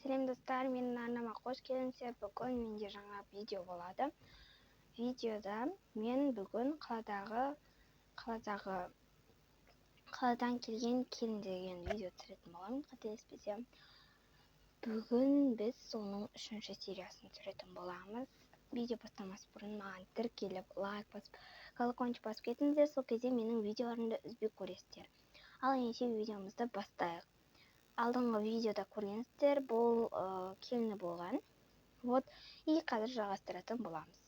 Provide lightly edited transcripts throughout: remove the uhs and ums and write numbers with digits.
Сәлем достар, менің арнама қош келдіңіздер. Бүгін менде жаңа видео болады. Видеода мен бүгін қаладан келген келін деген видео түсіретін боламын, қателеспесем. Бүгін біз соның 3-ші сериясын түсіретін боламыз. Видео бастамас бұрын маған тіркеліп, лайк басып, колокольчик басып кетіңіздер, сол кезде менің видеоларымды үзбей көресіздер. Ал ендеше видеомызды бастайық. Алдыңғы видеода көргенсіздер, бұл келіні болған. Вот, и қазір жалғастыратын боламыз.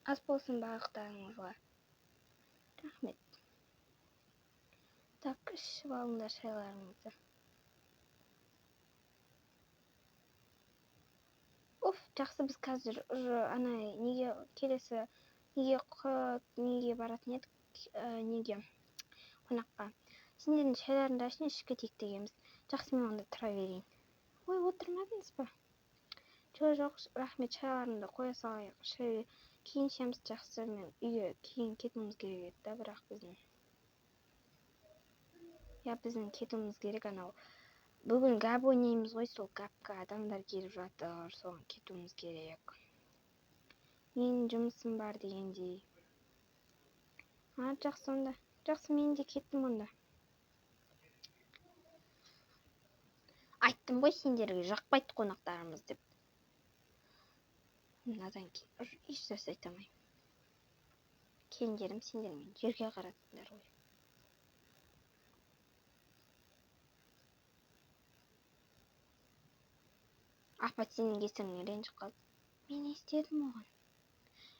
Ас болсын бағықтарыңызға. Рахмет. Так, ішіп алыңдар шайларыңызды. Жақсы, біз қазір неге баратын едік, қонаққа. Сендердің шайларыңды ашын, ішіп кетейік дегенбіз. Жақсы, мен онда тұра берейін. Ой, отырмадыңыз ба? Жоқ, рахмет, шайларыңды қоя салайық. Кейін ішеміз. Жақсы, мен үйге кейін кетуіміз керек еді, бірақ біздің кетуіміз керек. Анау бүгін гәп ойнаймыз ғой, сол гәпке адамдар келіп жатыр, соған кетуіміз керек. Менің жұмысым бар дегендей. Жақсы онда. Жақсы, мен де кеттім онда. Айттым ғой сендерге, жақпайды қонақтарымыз деп. Надан кейін еш нәрсе айта алмаймын. Келіндерім сендермен жерге қараттыңдар ғой. Апа сенің кесіріңнен ренжіп қалды. Мен не істедім оған?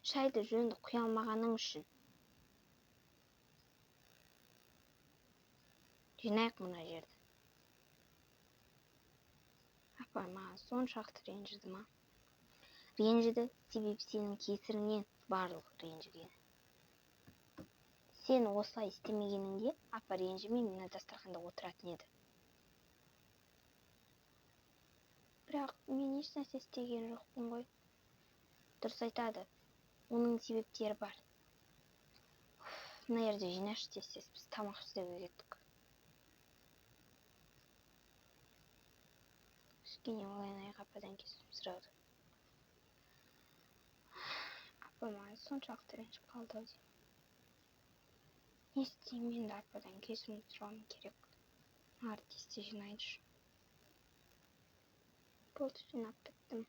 Шайды жөнді құя алмағаның үшін. Жинайық мына жерді. Апа маған соншалықты ренжіді ма? Ренжіді, себебі сенің кесіріңнен барлығы ренжіген. Сен осылай істемегеніңде, апа ренжімей мына дастарханда отыратын еді. Бірақ мен еш нәрсе істеген жоқпын ғой. Дұрыс айтады. Оның себептері бар. Мына жерде жинашы тез, біз тамақ істеуге кеттік. Кішкене ойланайық, ападан кешірім сұрауды. Апа маған соншалықты ренжіп қалды ау деймін. Не істеймін, мен де ападан кешірім сұрауым керек. Маған тезде жинайыншы. Болды, жинап біттім.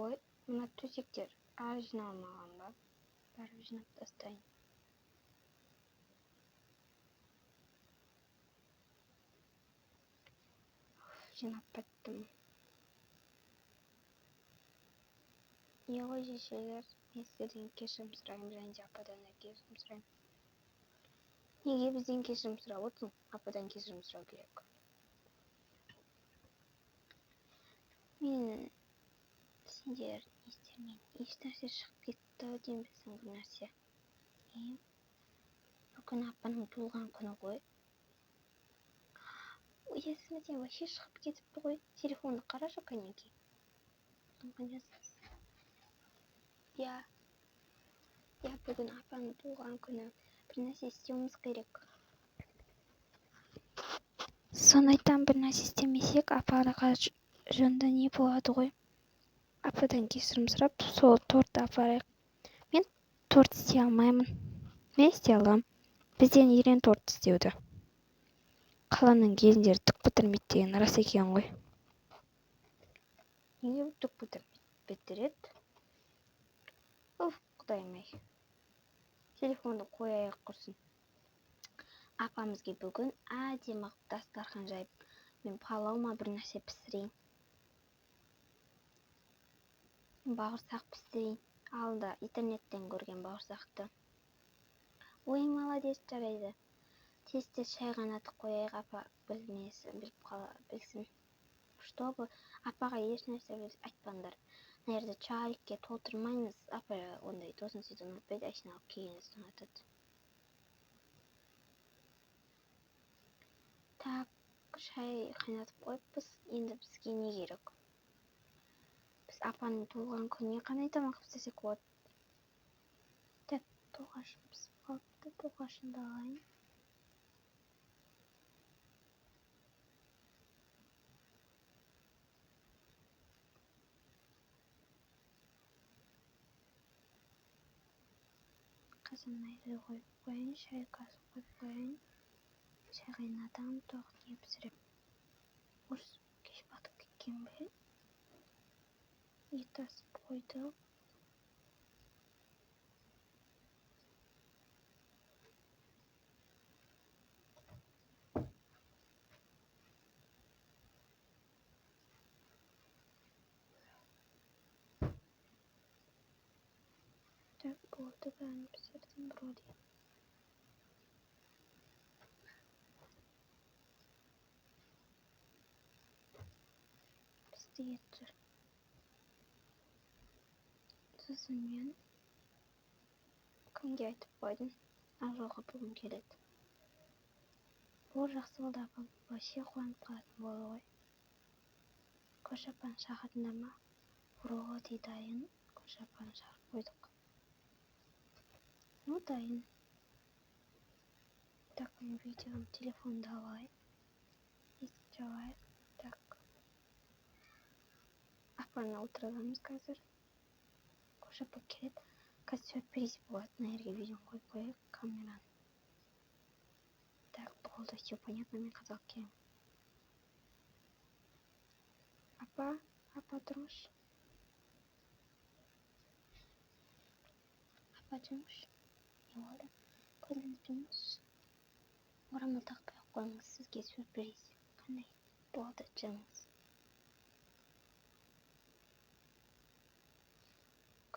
Ой, мына төсектер әлі жиналмаған ба? Бәрін жинап тастайын. Жинап біттім. Не ғой жешелер, мен сіздерден кешірім сұраймын, және де ападан да кешірім сұраймын. Неге бізден кешірім сұрап отырсың? Ападан кешірім сұрау керек. Мен сендер не істермен еш нәрсе шығып кетті деймін, біздің бір нәрсе. Бүгін апаның туылған күні ғой. Есімізден вообще шығып кетіпті ғой. Телефонды қарашы, кәнеки. Я бүгін апаның туылған күні, бір нәрсе істеуіміз керек. Соны айтам, бір нәрсе істемесек, апаға жөнді не болады ғой. Ападан кешірім сұрап, сол тортты апарайық. Мен торт істей алмаймын. Мен істей алам. Бізден үйрен торт істеуді. Қаланың келіндері түк бітірмейді деген рас екен ғой. Неге түк бітіреді? Құдайым-ай. Телефонды қояйық құрсын. Апамызге бүгін әдемі дастархан жайып, мен палау ма бір нәрсе пісірейін. Бауырсақ пісірейін. Алда интернеттен көрген бауырсақты. Ой, молодец, жарайды. Тез шай қайнатып қояйық, апа білсін. Чтобы апаға еш нәрсе айтпаңдар. Мына жерде чайникке толтырмаймыз. Апа ондай тосын сөзді ұнатпайды, әшейін алып келгенді ұнатады. Так, шай қайнатып қойыппыз. Енді бізге не керек? Біз апаның туылған күніне қандай тамақ істесек болады? Так, тоғашын пісіп қалыпты, тоғашынды алайын. қазанына ет қойып қояйын, шай касын қойып қояйын. Шай қайнатамын, тоғын не пісірем. Орыс кеш батып кеткен бе? Ет асып қойдық. Так, болды, бәрін пісірдім вроде. Бізде ет тұр. Сосын мен кімге айтып қойдым? Ажалға бүгін келеді. Ол жақсы болды апам, вообще қуанып қалатын болды ғой. Көрші апаны шақырдыңдар ма? Вроде дайын. Көрші апаны шақырып қойдық. Ну, дайын. Так, мен видеоны телефонда алайын. Есік жабайық. Так. Апаны отырғызамыз қазір. Көрші апа келеді. Қазір сюрприз болады. Мына жерге видеоны қойып қояйық, камераны. Так, болды, все понятно, мен қазір алып келемін. Апа, тұрыңызшы. Апа, жүріңізші. Не болды? Көзіңізді жұмыңызшы. Орамал тақпай ақ қойыңыз, сізге сюрприз. Қандай? Болды, жүріңіз.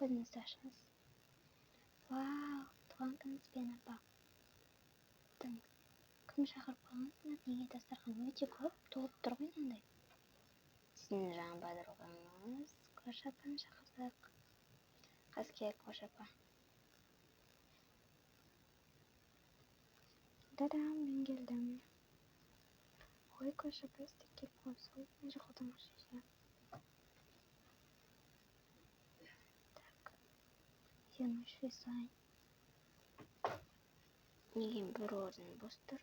Көзіңізді ашыңыз. Вау, туған күніңізбен, апа. Тыңыз. Кім шақырып қалғансыңдар? Неге дастархан өте көп толып тұр ғой мынандай? Сіздің жаңа подругаңыз көрші апаны шақырдық. Қазір келеді көрші апа. Да-дам, мен келдім. Ой, көрші апа, сіз де келіп қойыпсыз ғой. Мына жаққа отырыңызшы. Так, видеоны өшіре салайын. Неге бір орын бос тұр?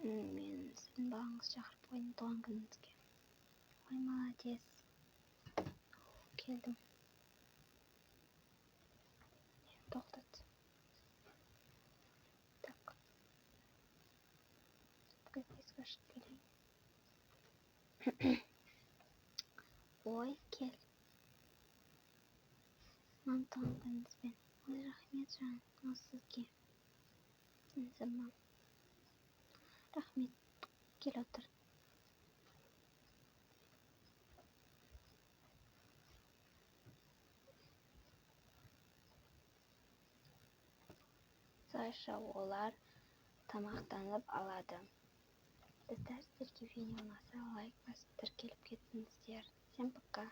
Мен сіздің балаңызды шақырып қойдым туған күніңізге. Ой, молодец. Келдім. Тоқтат. Так. Есік ашып келейін. Ой, кел. Мам, туған күніңізбен. Ой, рахмет жан, ол сізге. Заман. Рахмет. Кел отыр. Осылайша олар тамақтанып алады. Сіздерге видео ұнаса лайк басып тіркеліп кетіңіздер. Всем пока.